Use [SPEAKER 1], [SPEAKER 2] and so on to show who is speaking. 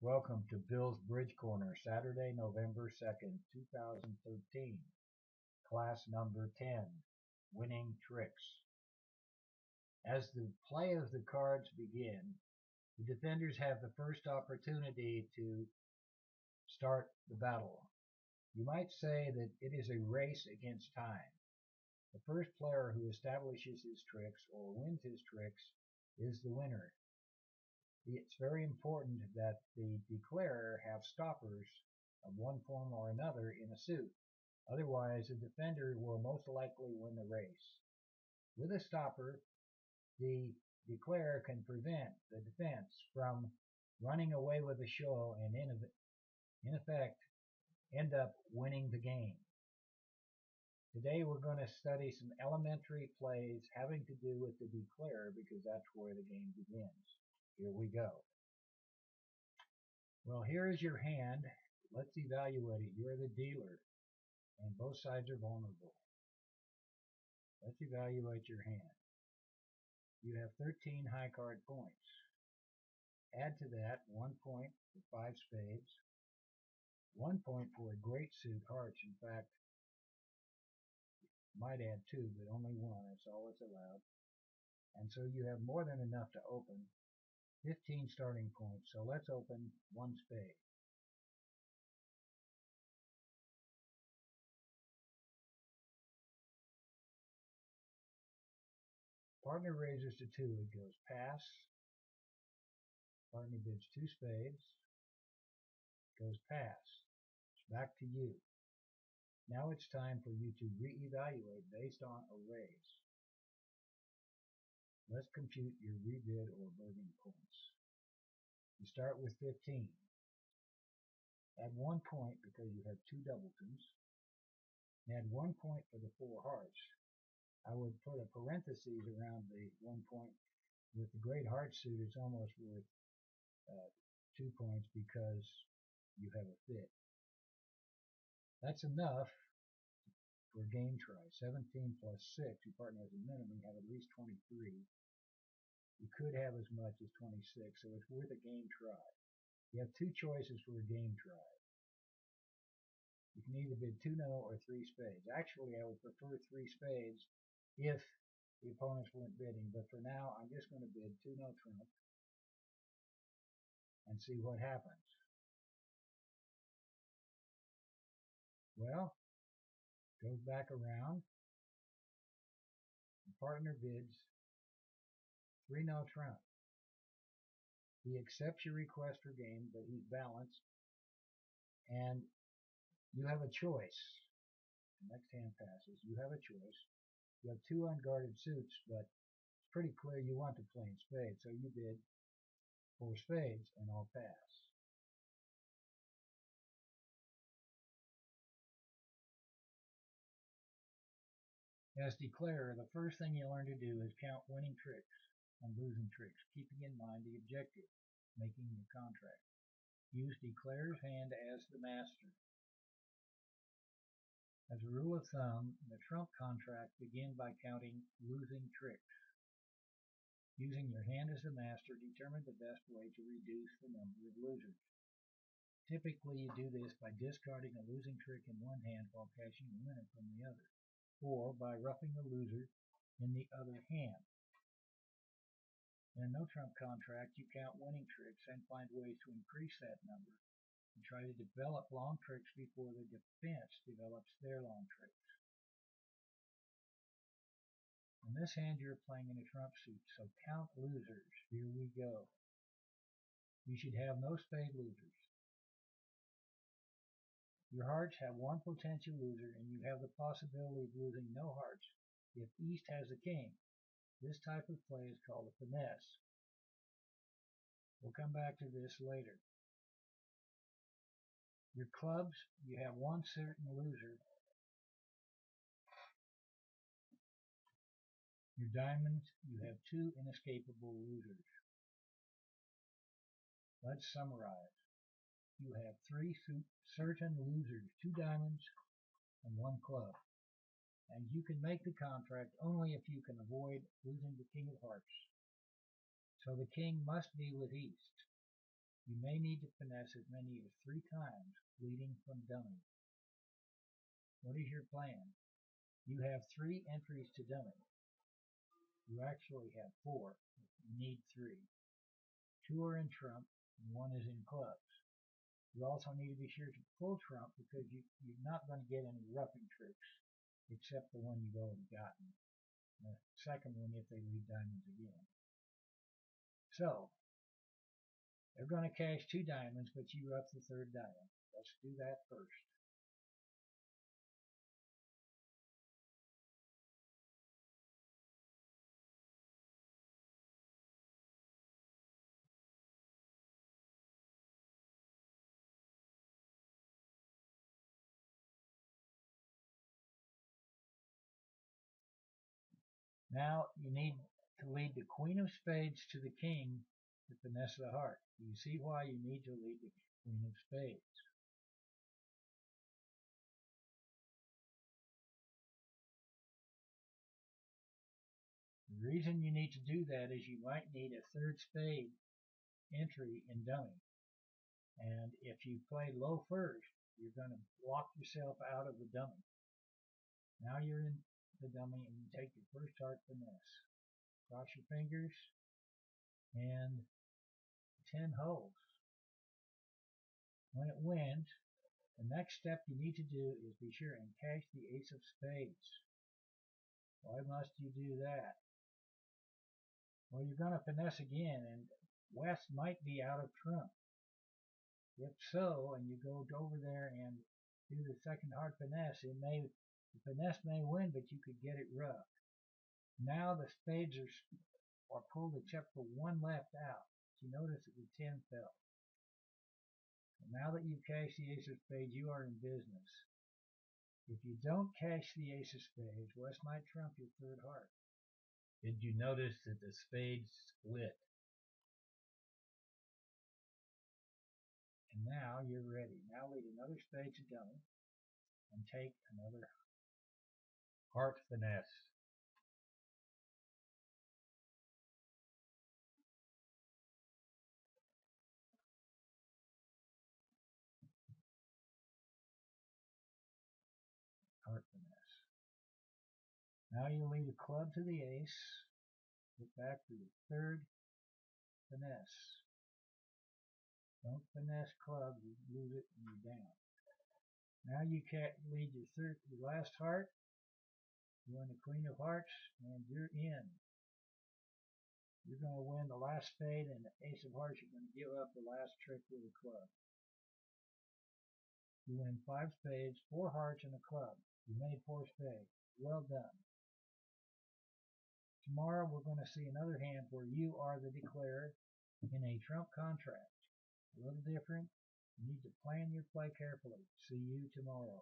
[SPEAKER 1] Welcome to Bill's Bridge Corner, Saturday, November 2nd, 2013. Class number 10, Winning Tricks. As the play of the cards begin, the defenders have the first opportunity to start the battle. You might say that it is a race against time. The first player who establishes his tricks or wins his tricks is the winner. It's very important that the declarer have stoppers of one form or another in a suit. Otherwise, the defender will most likely win the race. With a stopper, the declarer can prevent the defense from running away with the show and in effect end up winning the game. Today we're going to study some elementary plays having to do with the declarer because that's where the game begins. Here we go. Well, here is your hand. Let's evaluate it. You're the dealer, and both sides are vulnerable. Let's evaluate your hand. You have 13 high card points. Add to that 1 point for 5 spades, 1 point for a great suit, hearts. In fact, might add 2, but only 1. That's all that's allowed. And so you have more than enough to open 15 starting points. So let's open 1 spade. Partner raises to 2. It goes pass. Partner bids 2 spades. Goes pass. It's back to you. Now it's time for you to reevaluate based on a raise. Let's compute your rebid or burden points. You start with 15. Add 1 point because you have 2 doubletons. Add 1 point for the 4 hearts. I would put a parenthesis around the 1 point. With the great heart suit, it's almost worth 2 points because you have a fit. That's enough for a game try. 17 plus 6, your partner has a minimum, you have at least 23. You could have as much as 26, so it's worth a game try. You have 2 choices for a game try. You can either bid 2-0 or 3 spades. Actually, I would prefer 3 spades if the opponents weren't bidding, but for now, I'm just going to bid 2-0 trump and see what happens. Well, goes back around. The partner bids 3-0 trump. He accepts your request for game, but he's balanced, and you have a choice. The next hand passes. You have a choice. You have 2 unguarded suits, but it's pretty clear you want to play in spades, so you bid 4 spades, and I'll pass. As declarer, the first thing you learn to do is count winning tricks and losing tricks, keeping in mind the objective, making your contract. Use declarer's hand as the master. As a rule of thumb, the trump contract begin by counting losing tricks. Using your hand as the master, determine the best way to reduce the number of losers. Typically, you do this by discarding a losing trick in one hand while cashing a winner from the other, or by roughing the loser in the other hand. In a no-trump contract, you count winning tricks and find ways to increase that number and try to develop long tricks before the defense develops their long tricks. In this hand, you're playing in a trump suit, so count losers. Here we go. You should have no spade losers. Your hearts have 1 potential loser, and you have the possibility of losing no hearts if East has a king. This type of play is called a finesse. We'll come back to this later. Your clubs, you have 1 certain loser. Your diamonds, you have 2 inescapable losers. Let's summarize. You have 3 certain losers, 2 diamonds and 1 club. And you can make the contract only if you can avoid losing the king of hearts. So the king must be with East. You may need to finesse as many as 3 times, leading from dummy. What is your plan? You have 3 entries to dummy. You actually have 4. You need 3. 2 are in trump, and 1 is in clubs. You also need to be sure to pull trump because you're not going to get any roughing tricks except the one you've already gotten. The second one if they leave diamonds again. So, they're going to cash 2 diamonds, but you rough the 3rd diamond. Let's do that first. Now you need to lead the queen of spades to the king to finesse the heart. You see why you need to lead the queen of spades. The reason you need to do that is you might need a 3rd spade entry in dummy. And if you play low first, you're going to lock yourself out of the dummy. Now you're in the dummy and you take your first heart finesse. Cross your fingers and 10 holes. When it wins, the next step you need to do is be sure and cash the ace of spades. Why must you do that? Well, you're going to finesse again, and West might be out of trump. If so, and you go over there and do the second heart finesse, the finesse may win, but you could get it rough. Now the spades are pulled except for 1 left out. You notice that the 10 fell. And now that you've cashed the ace of spades, you are in business. If you don't cash the ace of spades, West might trump your 3rd heart. Did you notice that the spades split? And now you're ready. Now lead another spade to dummy and take another heart finesse. Heart finesse. Now you lead a club to the ace. Get back to the 3rd finesse. Don't finesse clubs, you lose it and you're down. Now you can't lead your last heart. You win the queen of hearts and you're in. You're going to win the last spade and the ace of hearts. You're going to give up the last trick with a club. You win 5 spades, 4 hearts, and a club. You made 4 spades. Well done. Tomorrow we're going to see another hand where you are the declarer in a trump contract. A little different. You need to plan your play carefully. See you tomorrow.